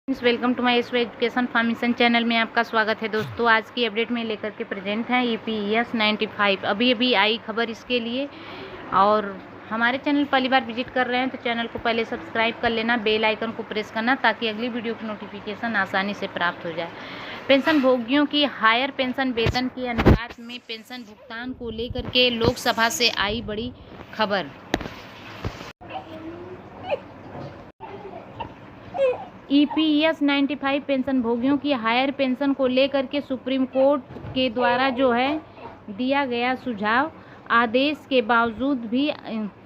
Welcome to my education formation channel में आपका स्वागत है दोस्तों। आज की अपडेट में लेकर के प्रेजेंट है EPS 95। अभी आई खबर इसके लिए। और हमारे चैनल पहली बार विजिट कर रहे हैं तो चैनल को पहले सब्सक्राइब कर लेना, बेल आइकन को प्रेस करना ताकि अगली वीडियो की नोटिफिकेशन आसानी से प्राप्त हो जाए। पेंशन भोगियों की हायर पेंशन वेतन के अनुपात में पेंशन भुगतान को लेकर के लोकसभा से आई बड़ी खबर। EPS 95 पेंशन भोगियों की हायर पेंशन को लेकर के सुप्रीम कोर्ट के द्वारा जो है दिया गया सुझाव आदेश के बावजूद भी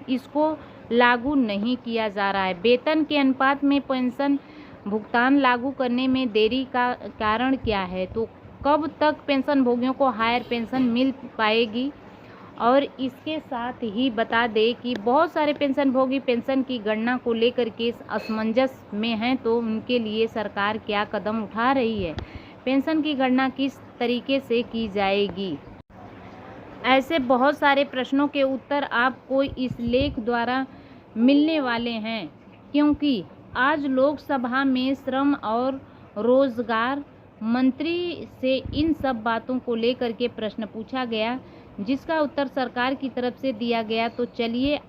इसको लागू नहीं किया जा रहा है। वेतन के अनुपात में पेंशन भुगतान लागू करने में देरी का कारण क्या है, तो कब तक पेंशन भोगियों को हायर पेंशन मिल पाएगी। और इसके साथ ही बता दें कि बहुत सारे पेंशन भोगी पेंशन की गणना को लेकर के असमंजस में हैं, तो उनके लिए सरकार क्या कदम उठा रही है, पेंशन की गणना किस तरीके से की जाएगी। ऐसे बहुत सारे प्रश्नों के उत्तर आपको इस लेख द्वारा मिलने वाले हैं, क्योंकि आज लोकसभा में श्रम और रोजगार मंत्री से इन सब बातों को लेकर के प्रश्न पूछा गया, जिसका उत्तर सरकार की तरफ से दिया गया। तो चलिए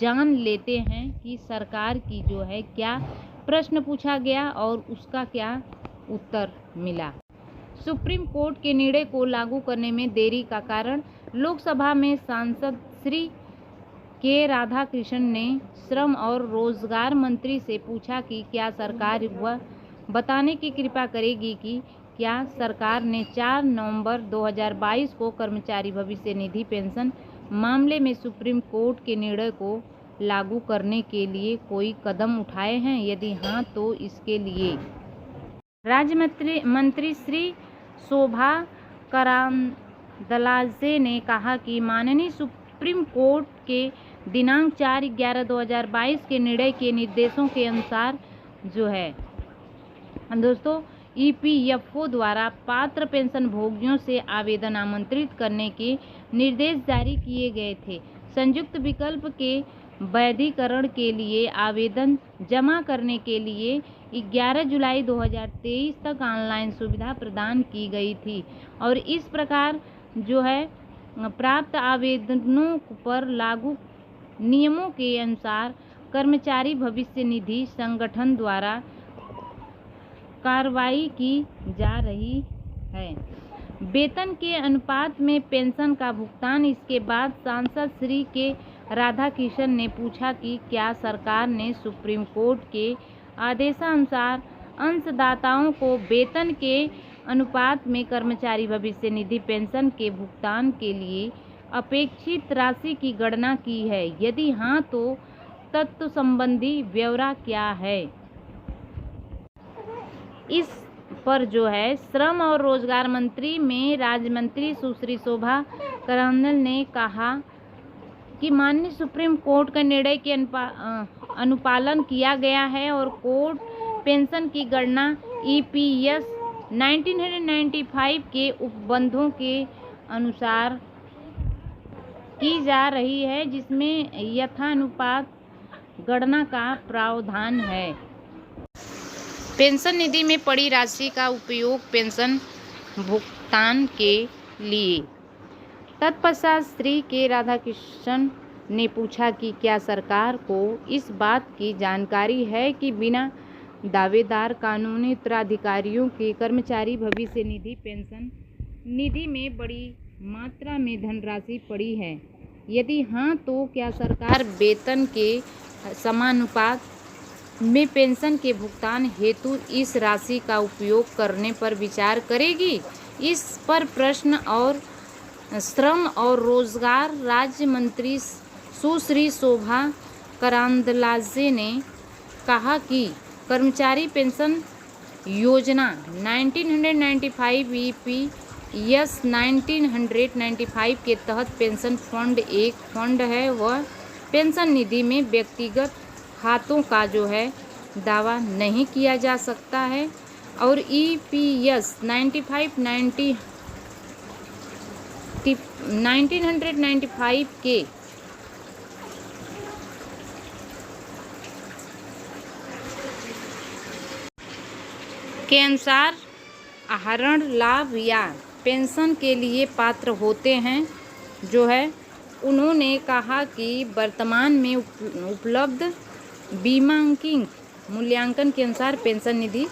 जान लेते हैं कि सरकार की जो है क्या प्रश्न पूछा गया और उसका क्या उत्तर मिला। सुप्रीम कोर्ट के निर्णय को लागू करने में देरी का कारण। लोकसभा में सांसद श्री के राधाकृष्णन ने श्रम और रोजगार मंत्री से पूछा कि क्या सरकार वह बताने की कृपा करेगी कि क्या सरकार ने 4 नवंबर 2022 को कर्मचारी भविष्य निधि पेंशन मामले में सुप्रीम कोर्ट के निर्णय को लागू करने के लिए कोई कदम उठाए हैं। यदि हाँ, तो इसके लिए राज्य मंत्री श्री शोभा करांदलाजे ने कहा कि माननीय सुप्रीम कोर्ट के दिनांक 4/11/2022 के निर्णय के निर्देशों के अनुसार जो है दोस्तों EPFO द्वारा पात्र पेंशन भोगियों से आवेदन आमंत्रित करने के निर्देश जारी किए गए थे। संयुक्त विकल्प के वैधीकरण के लिए आवेदन जमा करने के लिए 11 जुलाई 2023 तक ऑनलाइन सुविधा प्रदान की गई थी और इस प्रकार जो है प्राप्त आवेदनों पर लागू नियमों के अनुसार कर्मचारी भविष्य निधि संगठन द्वारा कार्रवाई की जा रही है। वेतन के अनुपात में पेंशन का भुगतान। इसके बाद सांसद श्री के राधाकृष्णन ने पूछा कि क्या सरकार ने सुप्रीम कोर्ट के आदेशानुसार अंशदाताओं को वेतन के अनुपात में कर्मचारी भविष्य निधि पेंशन के भुगतान के लिए अपेक्षित राशि की गणना की है। यदि हाँ, तो तत्व संबंधी ब्यौरा क्या है। इस पर जो है श्रम और रोजगार मंत्री में राज्य मंत्री सुश्री शोभा करांदलाजे ने कहा कि माननीय सुप्रीम कोर्ट का निर्णय के अनुपालन किया गया है और कोर्ट पेंशन की गणना EPS 1995 के उपबंधों के अनुसार की जा रही है, जिसमें यथानुपात गणना का प्रावधान है। पेंशन निधि में पड़ी राशि का उपयोग पेंशन भुगतान के लिए। तत्पश्चात श्री के राधाकृष्णन ने पूछा कि क्या सरकार को इस बात की जानकारी है कि बिना दावेदार कानूनी उत्तराधिकारियों के कर्मचारी भविष्य निधि पेंशन निधि में बड़ी मात्रा में धनराशि पड़ी है। यदि हाँ, तो क्या सरकार वेतन के समानुपात में पेंशन के भुगतान हेतु इस राशि का उपयोग करने पर विचार करेगी। इस पर प्रश्न और श्रम और रोजगार राज्य मंत्री सुश्री शोभा करांदलाजे ने कहा कि कर्मचारी पेंशन योजना 1995 EPS 1995 के तहत पेंशन फंड एक फंड है। वह पेंशन निधि में व्यक्तिगत खातों का जो है दावा नहीं किया जा सकता है और EPS 1995 के के अनुसार आहरण लाभ या पेंशन के लिए पात्र होते हैं जो है। उन्होंने कहा कि वर्तमान में उपलब्ध बीमांकिंग मूल्यांकन के अनुसार पेंशन निधि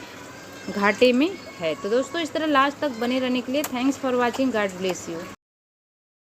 घाटे में है। तो दोस्तों इस तरह लास्ट तक बने रहने के लिए thanks for watching, God bless you.